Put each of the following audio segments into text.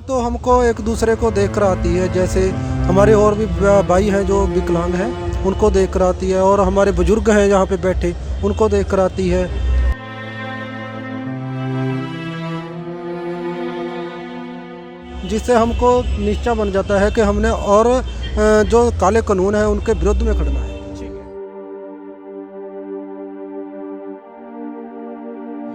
तो हमको एक दूसरे को देख कर आती है, जैसे हमारे और भी भाई हैं जो विकलांग हैं उनको देख कर आती है, और हमारे बुजुर्ग हैं यहाँ पे बैठे उनको देख कर आती है। जिससे हमको निश्चय बन जाता है कि हमने और जो काले कानून हैं उनके विरुद्ध में खड़ना है।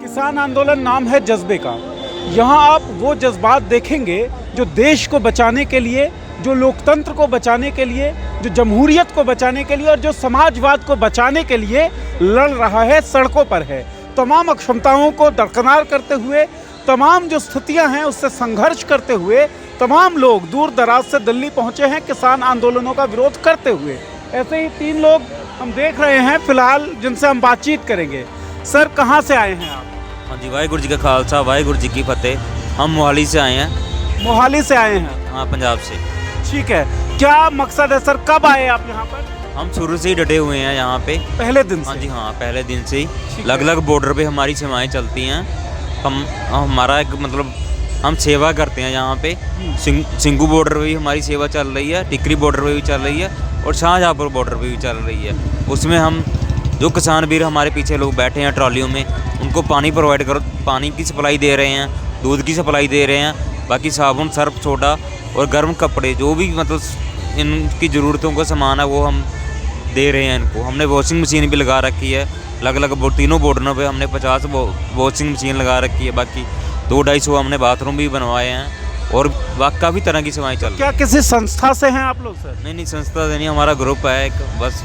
किसान आंदोलन नाम है जज्बे का। यहाँ आप वो जज्बात देखेंगे जो देश को बचाने के लिए, जो लोकतंत्र को बचाने के लिए, जो जमहूरियत को बचाने के लिए और जो समाजवाद को बचाने के लिए लड़ रहा है, सड़कों पर है। तमाम अक्षमताओं को दरकिनार करते हुए, तमाम जो स्थितियां हैं उससे संघर्ष करते हुए तमाम लोग दूर दराज से दिल्ली पहुंचे हैं किसान आंदोलनों का विरोध करते हुए। ऐसे ही 3 लोग हम देख रहे हैं फिलहाल जिनसे हम बातचीत करेंगे। सर, कहाँ से आए हैं आप? हाँ जी, वाहिगुरू जी का खालसा वाहिगुरू जी की फतेह। हम मोहाली से आए हैं। मोहाली से आए हैं? हाँ, पंजाब से। ठीक है, क्या मकसद है सर, कब आए आप यहाँ पर? हम शुरू से ही डटे हुए हैं यहाँ पे, पहले दिन से? हाँ जी हाँ, पहले दिन से ही अलग अलग बॉर्डर पे हमारी सेवाएं चलती हैं। हमारा एक मतलब हम सेवा करते हैं यहाँ पे। सिंगू बॉर्डर पे भी हमारी सेवा चल रही है, टिकरी बॉर्डर पे भी चल रही है और शाहजहाँपुर बॉर्डर पे भी चल रही है। उसमें हम जो किसान वीर हमारे पीछे लोग बैठे हैं ट्रॉलियों में, उनको पानी प्रोवाइड करो, पानी की सप्लाई दे रहे हैं, दूध की सप्लाई दे रहे हैं, बाकी साबुन, सर्फ, सोडा और गर्म कपड़े जो भी मतलब इनकी ज़रूरतों का सामान है वो हम दे रहे हैं इनको। हमने वॉशिंग मशीन भी लगा रखी है, अलग अलग तीनों बॉर्डरों पे हमने 50 वॉशिंग मशीन लगा रखी है। बाकी 200-250 हमने बाथरूम भी बनवाए हैं और काफ़ी तरह की सेवाएं चल रही हैं। क्या किसी संस्था से हैं आप लोग सर? नहीं, संस्था से नहीं, हमारा ग्रुप है एक बस।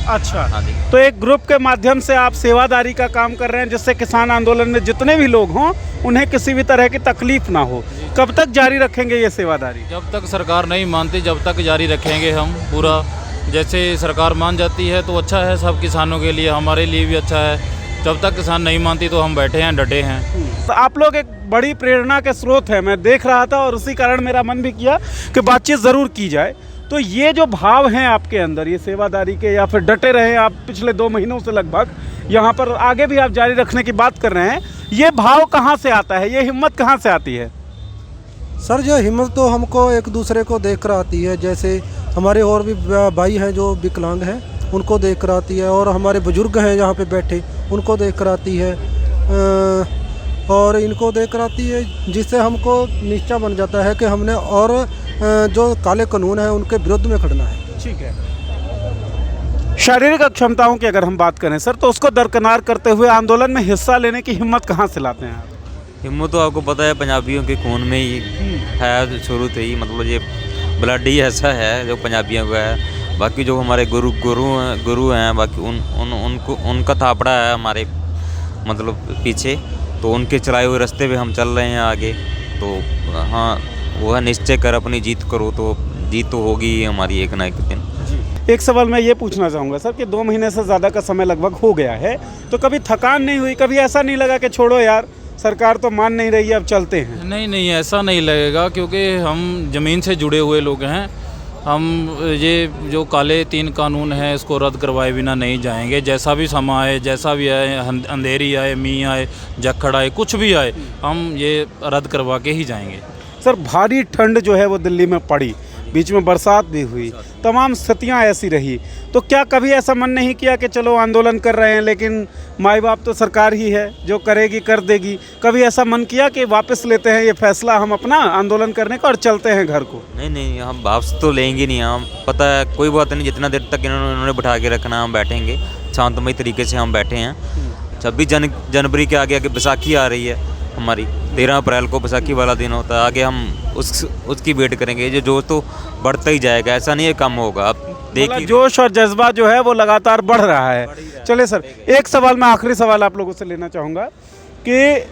अच्छा, हाँ जी। तो एक ग्रुप के माध्यम से आप सेवादारी का काम कर रहे हैं जिससे किसान आंदोलन में जितने भी लोग हों उन्हें किसी भी तरह की तकलीफ ना हो। कब तक जारी रखेंगे ये सेवादारी? जब तक सरकार नहीं मानती जब तक जारी रखेंगे हम पूरा। जैसे सरकार मान जाती है तो अच्छा है, सब किसानों के लिए, हमारे लिए भी अच्छा है। जब तक किसान नहीं मानती तो हम बैठे हैं, डटे हैं। तो आप लोग एक बड़ी प्रेरणा के स्रोत हैं, मैं देख रहा था और उसी कारण मेरा मन भी किया कि बातचीत ज़रूर की जाए। तो ये जो भाव हैं आपके अंदर, ये सेवादारी के, या फिर डटे रहे आप पिछले 2 महीनों से लगभग यहाँ पर, आगे भी आप जारी रखने की बात कर रहे हैं, ये भाव कहाँ से आता है, ये हिम्मत कहाँ से आती है? सर, ये हिम्मत तो हमको एक दूसरे को देख कर आती है, जैसे हमारे और भी भाई हैं जो विकलांग हैं उनको देख कर आती है, और हमारे बुजुर्ग हैं यहाँ पे बैठे उनको देख कर आती है, और इनको देख कर आती है। जिससे हमको निश्चय बन जाता है कि हमने और जो काले कानून हैं उनके विरुद्ध में खड़ना है। ठीक है, शारीरिक अक्षमताओं की अगर हम बात करें सर, तो उसको दरकिनार करते हुए आंदोलन में हिस्सा लेने की हिम्मत कहाँ से लाते हैं आप? हिम्मत तो आपको पता है पंजाबियों के खून में ही है शुरू से ही, मतलब ये ब्लड ही ऐसा है जो पंजाबियों का है। बाकी जो हमारे गुरु हैं बाकी उनका थापड़ा है हमारे मतलब पीछे, तो उनके चलाए हुए रास्ते पे हम चल रहे हैं आगे। तो हाँ, वो है निश्चय कर अपनी जीत करो तो जीत तो होगी ही हमारी एक ना एक दिन। एक सवाल मैं ये पूछना चाहूँगा सर कि 2 महीने से ज़्यादा का समय लगभग हो गया है, तो कभी थकान नहीं हुई, कभी ऐसा नहीं लगा कि छोड़ो यार सरकार तो मान नहीं रही है अब चलते हैं? नहीं, ऐसा नहीं लगेगा क्योंकि हम ज़मीन से जुड़े हुए लोग हैं। हम ये जो काले 3 कानून हैं इसको रद्द करवाए बिना नहीं जाएंगे। जैसा भी समा आए, जैसा भी आए, अंधेरी आए, मींह आए, जक्खड़ आए, कुछ भी आए, हम ये रद्द करवा के ही जाएंगे। सर, भारी ठंड जो है वो दिल्ली में पड़ी, बीच में बरसात भी हुई, तमाम स्थितियां ऐसी रही, तो क्या कभी ऐसा मन नहीं किया कि चलो आंदोलन कर रहे हैं लेकिन माई बाप तो सरकार ही है, जो करेगी कर देगी? कभी ऐसा मन किया कि वापस लेते हैं ये फैसला हम अपना आंदोलन करने का और चलते हैं घर को? नहीं, हम वापस तो लेंगे नहीं। हम पता है कोई बात नहीं, जितना देर तक इन्होंने बिठा के रखना हम बैठेंगे, शांतमय तरीके से हम बैठे हैं। 26 जनवरी के आगे बैसाखी आ रही है हमारी, 13 अप्रैल को बैसाखी वाला दिन होता है। आगे हम उसकी वेट करेंगे। ये जोश तो बढ़ता ही जाएगा, ऐसा नहीं है कम होगा। आप देखिए, जोश और जज्बा जो है वो लगातार बढ़ रहा है। चलिए सर, एक सवाल मैं आखिरी सवाल आप लोगों से लेना चाहूँगा कि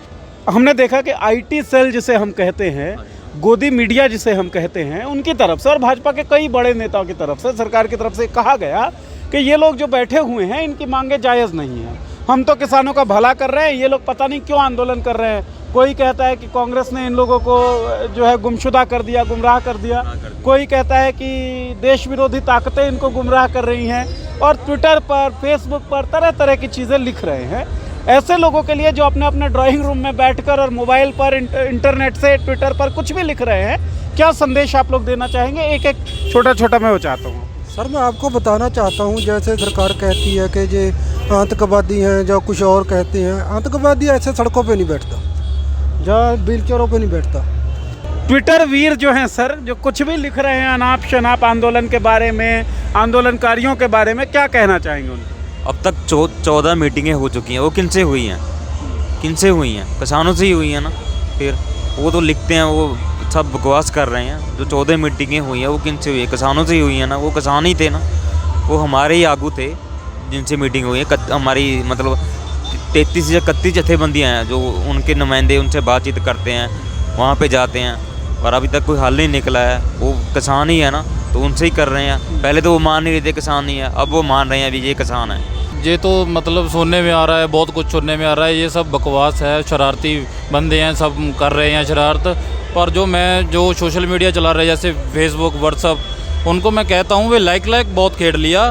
हमने देखा कि IT सेल जिसे हम कहते हैं, गोदी मीडिया जिसे हम कहते हैं, उनकी तरफ से और भाजपा के कई बड़े नेताओं की तरफ से, सरकार की तरफ से कहा गया कि ये लोग जो बैठे हुए हैं इनकी मांगे जायज़ नहीं है, हम तो किसानों का भला कर रहे हैं, ये लोग पता नहीं क्यों आंदोलन कर रहे हैं। कोई कहता है कि कांग्रेस ने इन लोगों को जो है गुमशुदा कर दिया, गुमराह कर दिया। कोई कहता है कि देश विरोधी ताकतें इनको गुमराह कर रही हैं, और ट्विटर पर, फेसबुक पर तरह तरह की चीज़ें लिख रहे हैं। ऐसे लोगों के लिए जो अपने अपने ड्राइंग रूम में बैठकर और मोबाइल पर इंटरनेट से ट्विटर पर कुछ भी लिख रहे हैं, क्या संदेश आप लोग देना चाहेंगे? एक एक छोटा छोटा मैं वो चाहता हूँ। सर मैं आपको बताना चाहता हूँ, जैसे सरकार कहती है कि ये आतंकवादी हैं, जो कुछ और कहते हैं, आतंकवादी ऐसे सड़कों पे नहीं बैठता, जहाँ व्हीलचेयरों पे नहीं बैठता। ट्विटर वीर जो हैं सर, जो कुछ भी लिख रहे हैं अनाप शनाप आंदोलन के बारे में, आंदोलनकारियों के बारे में, क्या कहना चाहेंगे उनको? अब तक 14 मीटिंगें हो चुकी हैं। वो किन से हुई हैं? किन से हुई हैं? किसानों से ही हुई हैं ना। फिर वो तो लिखते हैं, वो सब बकवास कर रहे हैं। जो 14 मीटिंगें हुई हैं वो किन से हुई है? किसानों से ही हुई हैं ना। वो किसान ही थे ना, वो हमारे ही आगू थे जिनसे मीटिंग हुई है। हमारी मतलब 33 या 31 जथेबंदियाँ हैं जो उनके नुमाइंदे उनसे बातचीत करते हैं, वहाँ पे जाते हैं, और अभी तक कोई हल नहीं निकला है। वो किसान ही है ना, तो उनसे ही कर रहे हैं। पहले तो वो मान नहीं रहे थे किसान नहीं है, अब वो मान रहे हैं अभी ये किसान है। ये तो मतलब सुनने में आ रहा है, बहुत कुछ सुनने में आ रहा है। ये सब बकवास है, शरारती बंदे हैं, सब कर रहे हैं शरारत। पर जो सोशल मीडिया चला रहे हैं, जैसे फेसबुक, व्हाट्सअप, उनको मैं कहता हूँ वे लाइक बहुत खेल लिया,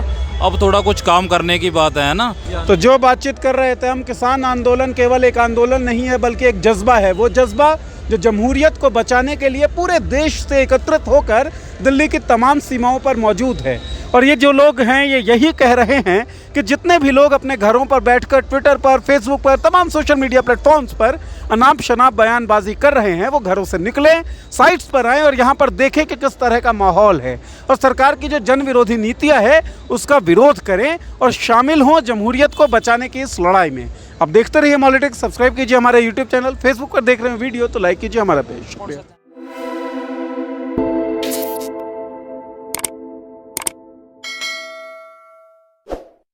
अब थोड़ा कुछ काम करने की बात है ना। तो जो बातचीत कर रहे थे हम, किसान आंदोलन केवल एक आंदोलन नहीं है बल्कि एक जज्बा है। वो जज्बा जो जमहूरियत को बचाने के लिए पूरे देश से एकत्रित होकर दिल्ली की तमाम सीमाओं पर मौजूद है। और ये जो लोग हैं ये यही कह रहे हैं कि जितने भी लोग अपने घरों पर बैठकर ट्विटर पर, फेसबुक पर, तमाम सोशल मीडिया प्लेटफॉर्म्स पर अनाप शनाप बयानबाजी कर रहे हैं, वो घरों से निकलें, साइट्स पर आएँ और यहाँ पर देखें कि किस तरह का माहौल है। और सरकार की जो जन विरोधी नीतियाँ है उसका विरोध करें और शामिल हों जमहूरियत को बचाने की इस लड़ाई में। अब देखते रहिए मॉलिटिक्स। सब्सक्राइब कीजिए हमारे यूट्यूब चैनल, फेसबुक पर देख रहे हैं वीडियो तो लाइक कीजिए हमारा पेज। शुक्रिया।